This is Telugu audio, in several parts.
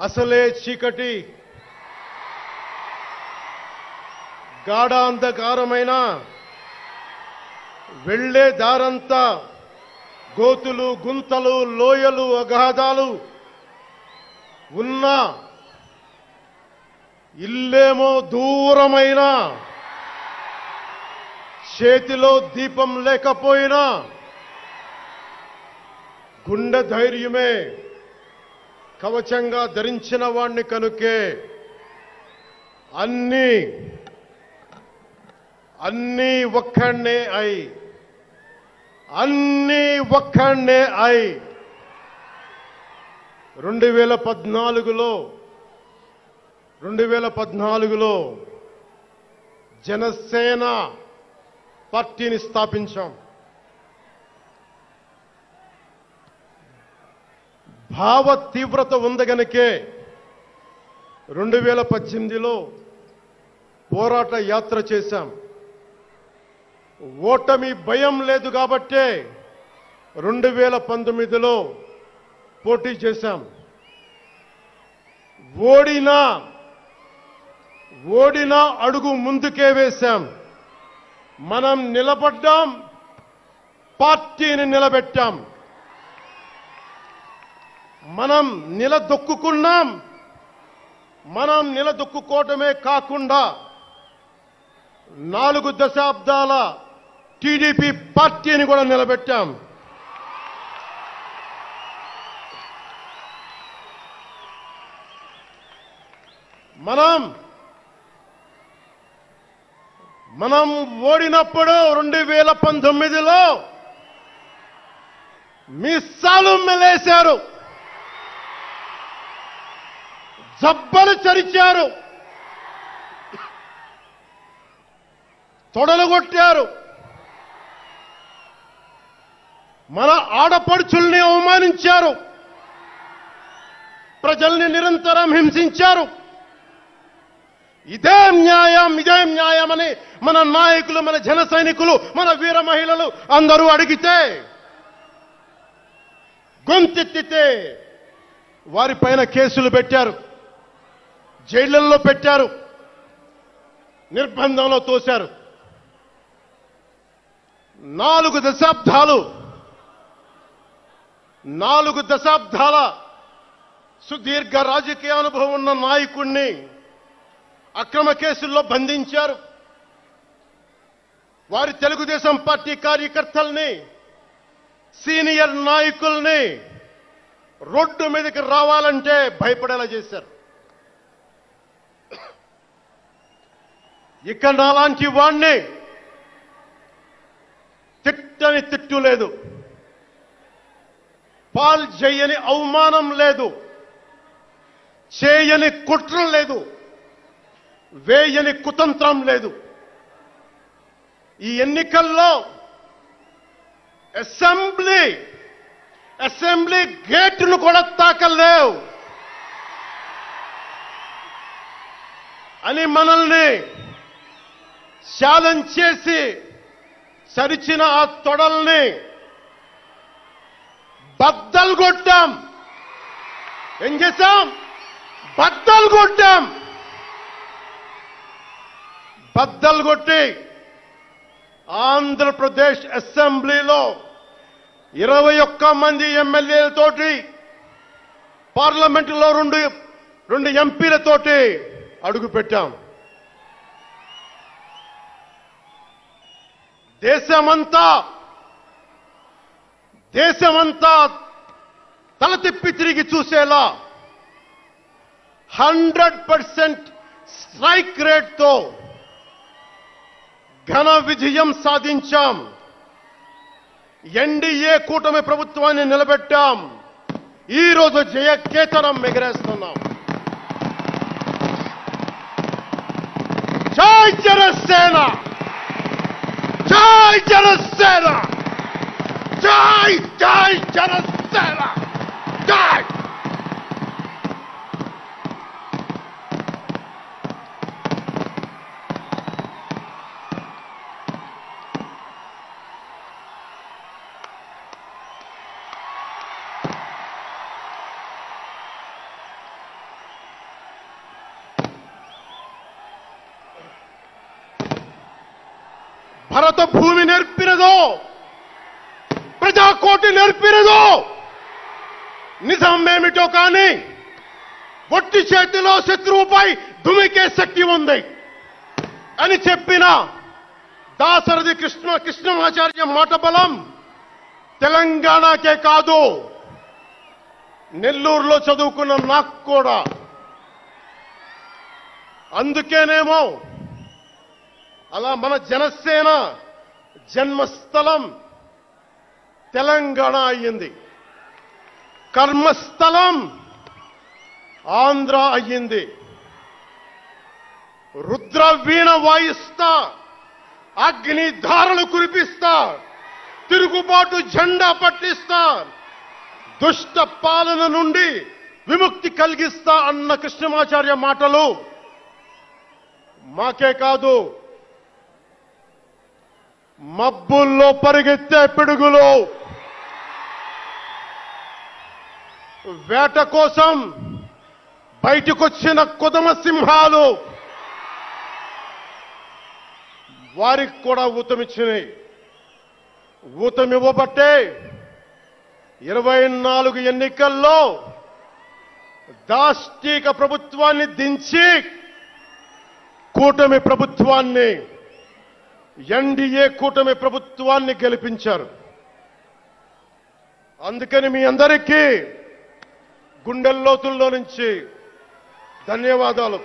అసలే చీకటి, గాఢ అంధకారమైన వెళ్లే దారంతా గోతులు, గుంతలు, లోయలు, అగాధాలు ఉన్నా, ఇల్లేమో దూరమైన, చేతిలో దీపం లేకపోయినా గుండె ధైర్యమే కవచంగా ధరించిన వాణ్ణి కనుకే అన్నీ ఒక్కడే అయి 2014లో జనసేన పార్టీని స్థాపించాం. భావ తీవ్రత ఉంది గనుకే 2018లో పోరాట యాత్ర చేశాం. ఓటమి భయం లేదు కాబట్టే 2019లో పోటీ చేశాం. ఓడినా అడుగు ముందుకే వేశాం. మనం నిలబడ్డాం, పార్టీని నిలబెట్టాం. మనం నిలదొక్కుకున్నాం. మనం నిలదొక్కుకోవటమే కాకుండా 4 దశాబ్దాల టీడీపీ పార్టీని కూడా నిలబెట్టాం. మనం ఓడినప్పుడు 2019లో మీసాలు మెలేశారు, జబ్బలు చరిచారు, తొడలు కొట్టారు, మన ఆడపడుచుల్ని అవమానించారు, ప్రజల్ని నిరంతరం హింసించారు. ఇదే న్యాయమని మన నాయకులు, మన జన సైనికులు, మన వీర మహిళలు అందరూ అడిగితే, గొంతెత్తితే వారిపైన కేసులు పెట్టారు, జైళ్లలో పెట్టారు, నిర్బంధంలో తోశారు. 4 దశాబ్దాల సుదీర్ఘ రాజకీయ అనుభవం ఉన్న నాయకుణ్ణి అక్రమ కేసుల్లో బంధించారు. వారి తెలుగుదేశం పార్టీ కార్యకర్తల్ని, సీనియర్ నాయకుల్ని రోడ్డు మీదకి రావాలంటే భయపడేలా చేశారు. ఇక నాలాంటి వాణ్ణి తిట్టని తిట్టు లేదు, పాల్ చేయని అవమానం లేదు, చేయని కుట్ర లేదు, వేయని కుతంత్రం లేదు. ఈ ఎన్నికల్లో అసెంబ్లీ గేటును కూడా తాకలేవు అని మనల్ని ఛాలెంజ్ చేసి సరిచిన ఆ తొడల్ని బద్దలు కొట్టాం. ఏం చేశాం? బద్దలు కొట్టాం. బద్దలు కొట్టి ఆంధ్రప్రదేశ్ అసెంబ్లీలో 21 మంది ఎమ్మెల్యేలతోటి, పార్లమెంటులో 2 ఎంపీలతోటి అడుగు పెట్టాం. దేశమంతా తల తిప్పి తిరిగి చూసేలా 100% స్ట్రైక్ రేట్తో ఘన విజయం సాధించాం. ఎన్డీఏ కూటమి ప్రభుత్వాన్ని నిలబెట్టాం. ఈ రోజు జయకేతనం ఎగరేస్తున్నాం. జై జనసేన, జై జనసేన, జై జై జనసేన, జై. భరత భూమి నేర్పినదో, ప్రజాకోటి నేర్పినదో నిజమేమిటో కానీ ఒట్టి చేతిలో శత్రువుపై దుమికే శక్తి ఉంది అని చెప్పిన దాశరథి కృష్ణమాచార్య మాట బలం తెలంగాణకే కాదు, నెల్లూరులో చదువుకున్న నాకు కూడా. అందుకేనేమో అలా మన జనసేన జన్మస్థలం తెలంగాణ అయ్యింది, కర్మస్థలం ఆంధ్ర అయ్యింది. రుద్రవీణ వాయిస్తా, అగ్ని ధారలు కురిపిస్తా, తిరుగుబాటు జెండా పట్టిస్తా, దుష్ట పాలన నుండి విముక్తి కలిగిస్తా అన్న కృష్ణమాచార్య మాటలు మాకే కాదు, మబ్బుల్లో పరిగెత్తే పిడుగులు, వేట కోసం బయటకొచ్చిన కుదమ సింహాలు వారికి కూడా ఊతమిచ్చినాయి. ఊతమివ్వబట్టే 24 ఎన్నికల్లో దాష్టీక ప్రభుత్వాన్ని దించి కూటమి ప్రభుత్వాన్ని, ఎన్డీఏ కూటమి ప్రభుత్వాన్ని గెలిపించారు. అందుకని మీ అందరికీ గుండెల్లోతుల్లో నుంచి ధన్యవాదాలు.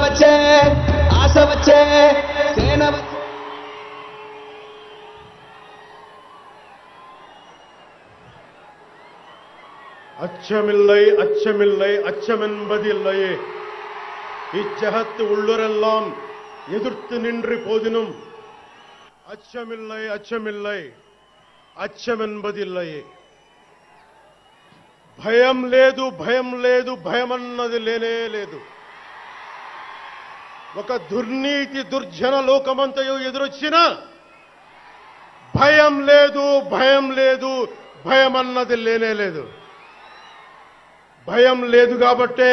వచ్చే, ఆశ వచ్చే, సేన వచ్చే. அச்சமில்லை அச்சமில்லை அச்சமென்பதில்லையே, இச்சகத்து உள்ளுரெல்லாம் எதிர்த்து நின்று போதினும் அச்சமில்லை அச்சமில்லை అచ్చమెన్బదిల్లయే. భయం లేదు, భయం లేదు, భయమన్నది లేనే లేదు. ఒక దుర్నీతి దుర్జన లోకమంతయు ఎదురొచ్చినా భయం లేదు, భయం లేదు, భయమన్నది లేనే లేదు. భయం లేదు కాబట్టే